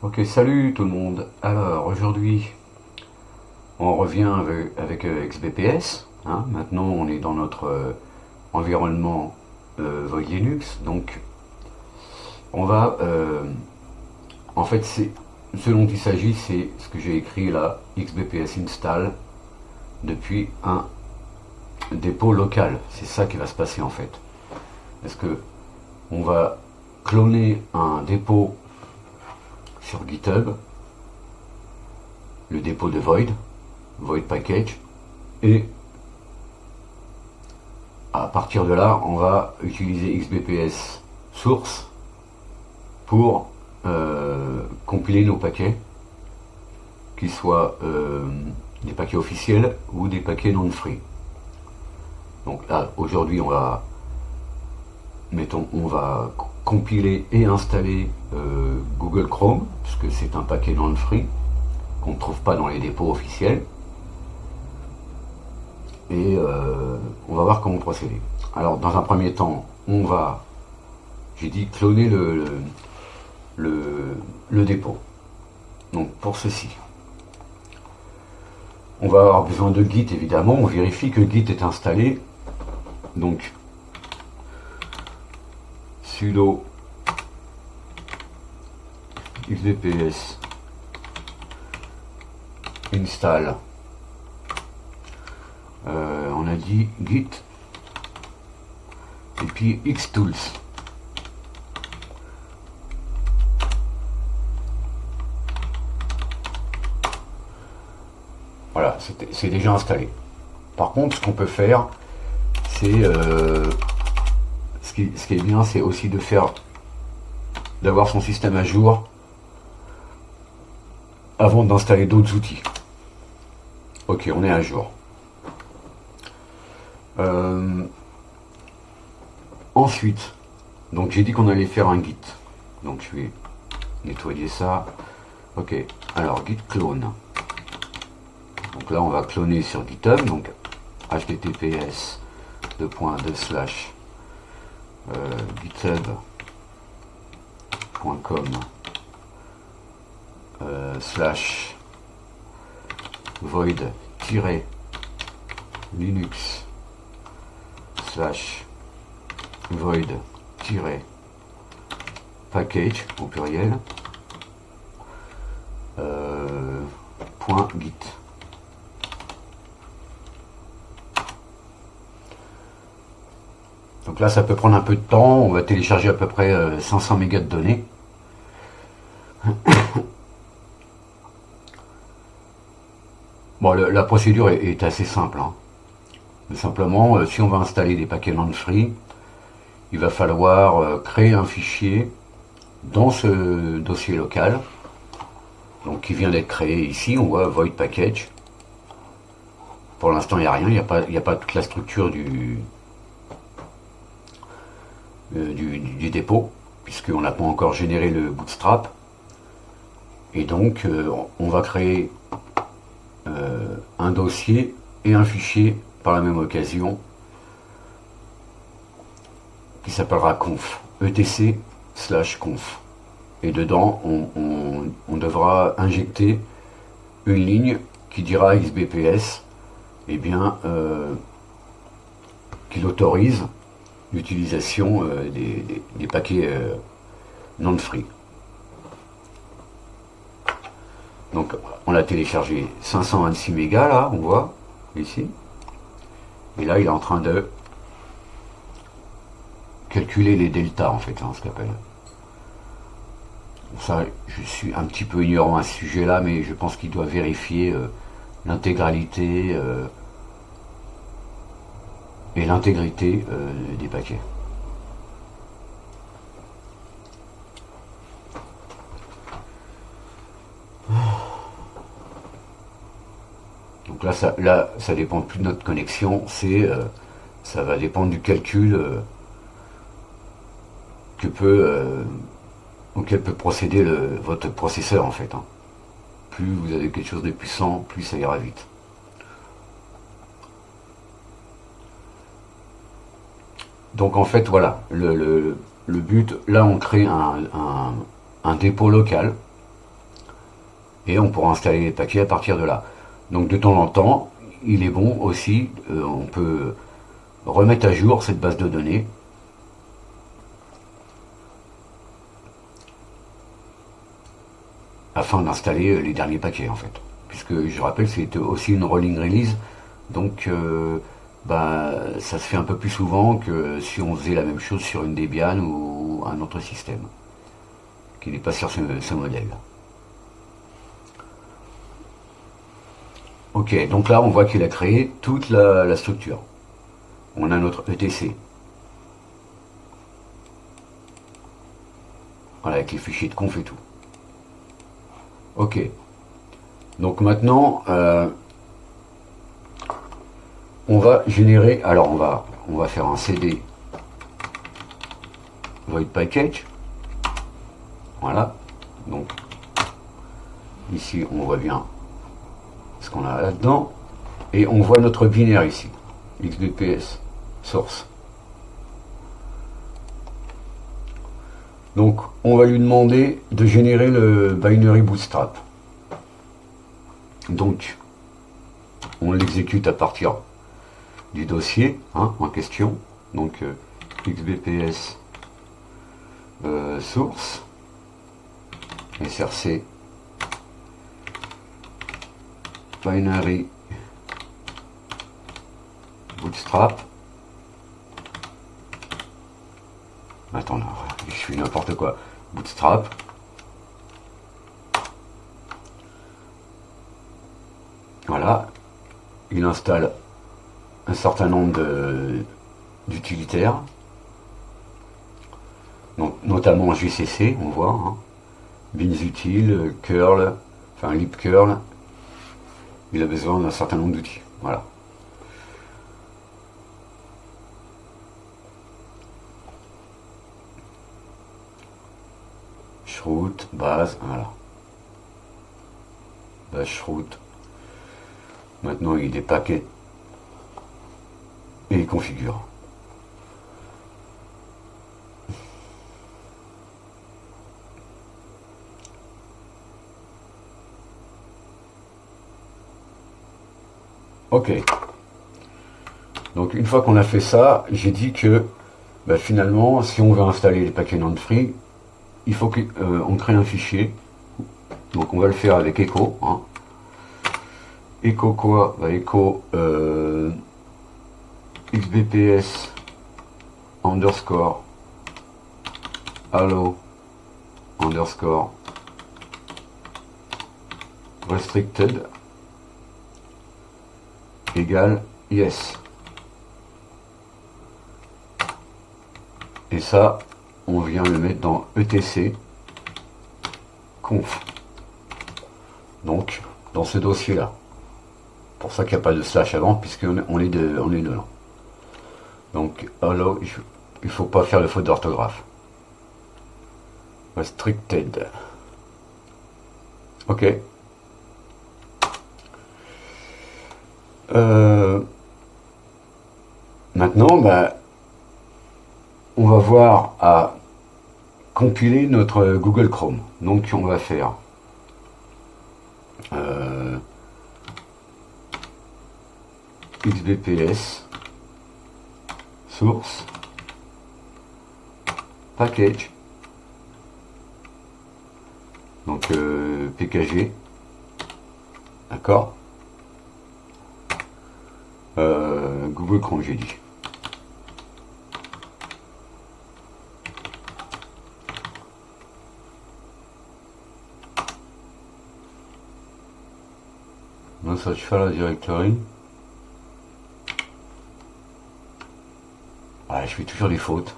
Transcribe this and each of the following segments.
Ok, salut tout le monde. Alors aujourd'hui, on revient avec, XBPS, hein. Maintenant, on est dans notre environnement Void Linux. Donc, on va. En fait, ce dont il s'agit, c'est ce que j'ai écrit là, XBPS install depuis un dépôt local. C'est ça qui va se passer en fait. Parce que on va cloner un dépôt sur GitHub, le dépôt de Void Package, et à partir de là, on va utiliser XBPS source pour compiler nos paquets, qu'ils soient des paquets officiels ou des paquets non free. Donc là, aujourd'hui, on va compiler et installer Google Chrome, puisque c'est un paquet non free qu'on ne trouve pas dans les dépôts officiels. Et on va voir comment procéder. Alors, dans un premier temps, j'ai dit cloner le dépôt. Donc pour ceci, on va avoir besoin de Git évidemment, on vérifie que Git est installé. Donc sudo xbps install, on a dit Git et puis xtools. Voilà, c'est déjà installé. Par contre, ce qu'on peut faire, c'est ce qui est bien, c'est aussi d'avoir son système à jour avant d'installer d'autres outils. Ok, on est à jour. Ensuite, donc j'ai dit qu'on allait faire un git. Donc je vais nettoyer ça. Ok, alors git clone. Donc là on va cloner sur GitHub. Donc https github.com void-linux void-package au pluriel .git. Donc là ça peut prendre un peu de temps, on va télécharger à peu près 500 mégas de données. Bon, la procédure est assez simple, hein. Simplement, si on va installer des paquets non-free, il va falloir créer un fichier dans ce dossier local, donc qui vient d'être créé ici. On voit void package. Pour l'instant, il n'y a rien, il n'y a pas toute la structure du dépôt, puisqu'on n'a pas encore généré le bootstrap. Et donc, on va créer un dossier et un fichier par la même occasion qui s'appellera conf, etc/conf. Et dedans, on devra injecter une ligne qui dira à XBPS qu'il autorise l'utilisation des paquets non-free. Donc on a téléchargé 526 mégas là, on voit ici. Et là il est en train de calculer les deltas en fait, hein, ce qu'on appelle. Ça, je suis un petit peu ignorant à ce sujet-là, mais je pense qu'il doit vérifier l'intégralité et l'intégrité des paquets. Donc là, ça dépend plus de notre connexion, ça va dépendre du calcul auquel peut procéder votre processeur en fait, hein. Plus vous avez quelque chose de puissant, plus ça ira vite. Donc en fait voilà, le but, là on crée un dépôt local et on pourra installer les paquets à partir de là. Donc de temps en temps, il est bon aussi, on peut remettre à jour cette base de données afin d'installer les derniers paquets en fait. Puisque je rappelle, c'est aussi une rolling release, donc bah, ça se fait un peu plus souvent que si on faisait la même chose sur une Debian ou un autre système qui n'est pas sur ce modèle. Ok, donc là on voit qu'il a créé toute la structure. On a notre ETC. Voilà, avec les fichiers de conf et tout. Ok. Donc maintenant, on va générer. Alors on va faire un CD void package. Voilà. Donc ici on voit bien ce qu'on a là-dedans. Et on voit notre binaire ici. XBPS source. Donc on va lui demander de générer le binary bootstrap. Donc on l'exécute à partir du dossier en question. Donc XBPS source src binary bootstrap. Attends, je suis n'importe quoi. Bootstrap. Voilà. Il installe un certain nombre d'utilitaires. Donc, notamment GCC, on voit. Beans curl, enfin libcurl. Il a besoin d'un certain nombre d'outils. Voilà. Root, base, voilà. Bash root. Maintenant il est paquets et il configure. Ok. Donc une fois qu'on a fait ça, j'ai dit que finalement, si on veut installer les paquets non-free, il faut qu'on crée un fichier. Donc on va le faire avec echo. Echo quoi? Echo xbps underscore allo underscore restricted égale yes. Et ça, on vient le mettre dans etc conf. Donc, dans ce dossier-là. Pour ça qu'il n'y a pas de slash avant, puisqu'on est dedans. Donc, allo, il ne faut pas faire de faute d'orthographe. Restricted. Ok. Maintenant, on va voir à compiler notre Google Chrome. Donc on va faire XBPS source package, donc PKG, d'accord, Google Chrome j'ai dit. Non, ça je fais la directory. Ah, je fais toujours des fautes.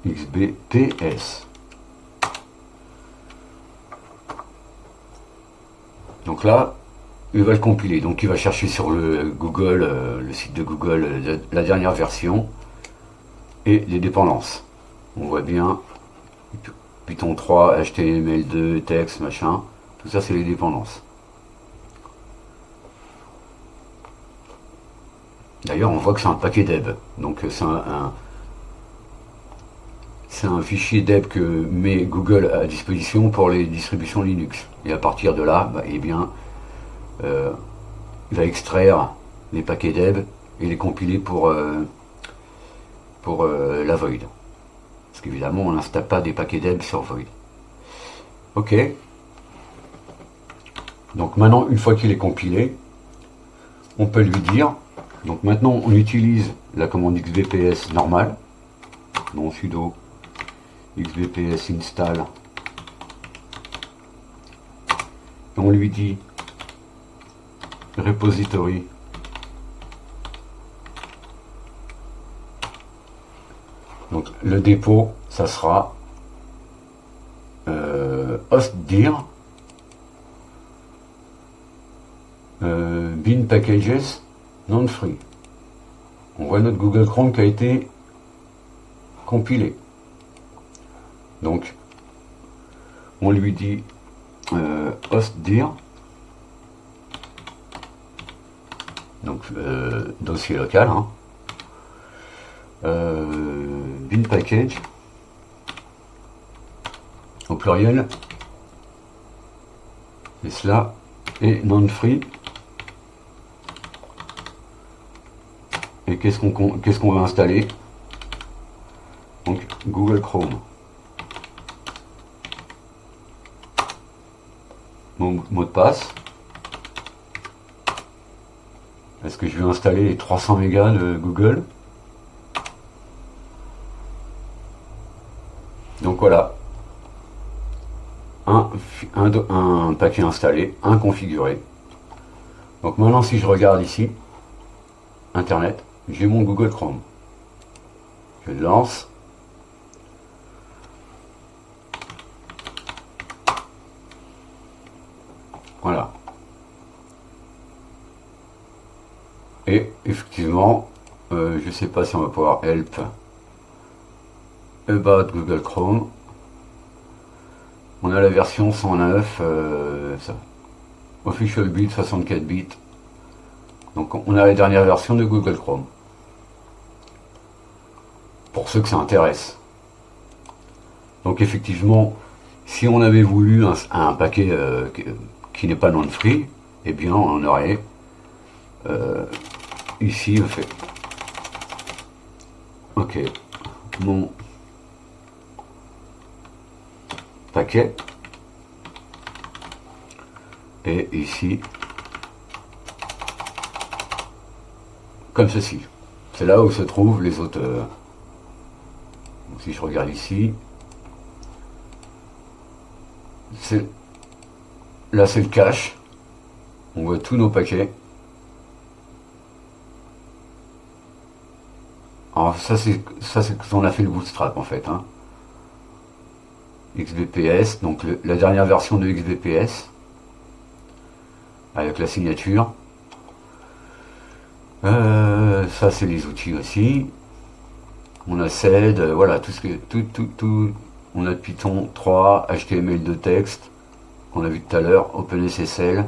XBPS. Donc là, il va le compiler. Donc il va chercher sur le Google, le site de Google, la dernière version et les dépendances. On voit bien Python 3, HTML2, texte, machin. Tout ça, c'est les dépendances. D'ailleurs, on voit que c'est un paquet deb. Donc c'est c'est un fichier deb que met Google à disposition pour les distributions Linux. Et à partir de là, bah, eh bien, euh, il va extraire les paquets deb et les compiler pour la Void. Parce qu'évidemment, on n'installe pas des paquets deb sur Void. Ok. Donc maintenant, une fois qu'il est compilé, on peut lui dire, donc maintenant on utilise la commande xbps normale, donc sudo xbps install, et on lui dit repository donc le dépôt ça sera hostdir bin packages non free. On voit notre Google Chrome qui a été compilé. Donc on lui dit hostdir, donc dossier local, hein, bin package au pluriel, et cela est non free. Et qu'est-ce qu'on va installer? Donc Google Chrome. Mon mot de passe. Est-ce que je vais installer les 300 mégas de Google? Donc voilà. Un paquet installé, un configuré. Donc maintenant si je regarde ici, Internet, j'ai mon Google Chrome. Je le lance. Voilà. Et effectivement, je ne sais pas si on va pouvoir help about Google Chrome. On a la version 109, ça. Official bit 64 bits. Donc on a la dernière version de Google Chrome. Pour ceux que ça intéresse. Donc effectivement, si on avait voulu un paquet qui n'est pas non-free, eh bien on aurait ici fait ok, mon paquet, et ici comme ceci. C'est là où se trouvent les autres. Si je regarde ici, là c'est le cache. On voit tous nos paquets. Alors ça c'est quand on a fait le bootstrap en fait. Hein. XBPS, donc la dernière version de XBPS avec la signature. Ça c'est les outils aussi. On a SED, voilà, tout ce que tout. On a Python 3, HTML de texte qu'on a vu tout à l'heure, OpenSSL.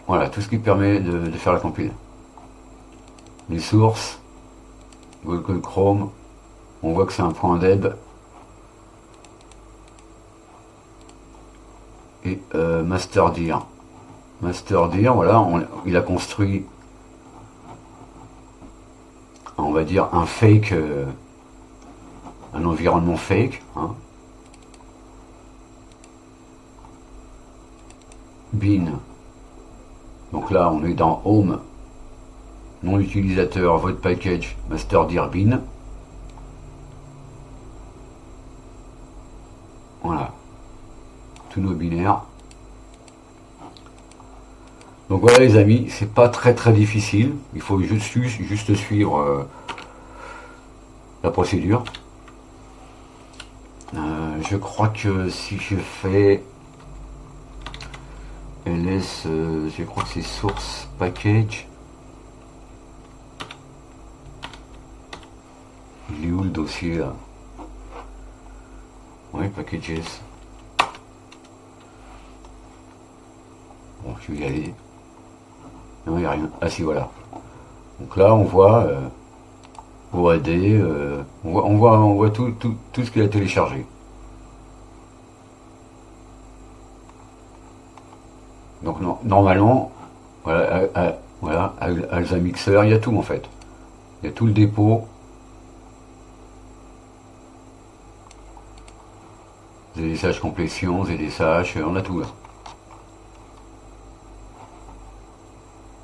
Voilà, tout ce qui permet de faire la compile. Les sources, Google Chrome, on voit que c'est un point .deb. Et masterdir. Masterdir, voilà, il a construit, on va dire, un fake, un environnement fake. Hein. Bin. Donc là, on est dans Home, nom utilisateur, votre package, masterdir bin. Voilà. Tous nos binaires. Donc voilà les amis, c'est pas très difficile, il faut juste suivre la procédure. Je crois que si je fais ls, je crois que c'est source package. Il est où le dossier là? Ouais, packages. Bon, je vais y aller. Non, il n'y a rien. Ah si, voilà. Donc là, on voit OAD, on voit tout ce qu'il a téléchargé. Donc normalement, voilà, voilà, Alza Mixer, il y a tout en fait. Il y a tout le dépôt, ZDSH complétion, ZDSH, on a tout là.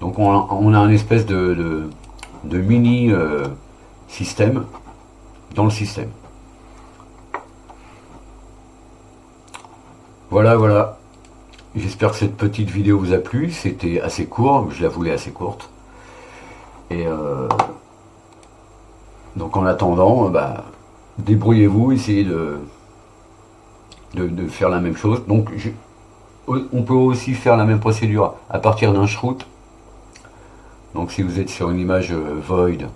Donc on a un espèce de mini système dans le système. Voilà, voilà. J'espère que cette petite vidéo vous a plu. C'était assez court, je la voulais assez courte. Et donc en attendant, bah, débrouillez-vous, essayez de faire la même chose. Donc on peut aussi faire la même procédure à partir d'un shroot. Donc si vous êtes sur une image void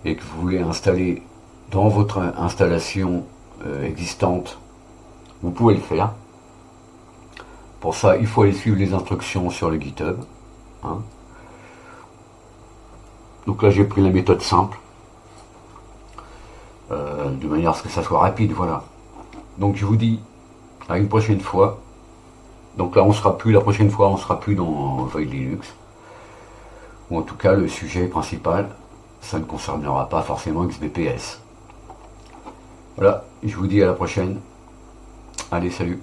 et que vous voulez installer dans votre installation existante, vous pouvez le faire. Pour ça, il faut aller suivre les instructions sur le GitHub. Hein. Donc là, j'ai pris la méthode simple, de manière à ce que ça soit rapide, voilà. Donc je vous dis à une prochaine fois. Donc là, la prochaine fois, on sera plus dans Void Linux. Ou en tout cas, le sujet principal, ça ne concernera pas forcément XBPS. Voilà, je vous dis à la prochaine. Allez, salut.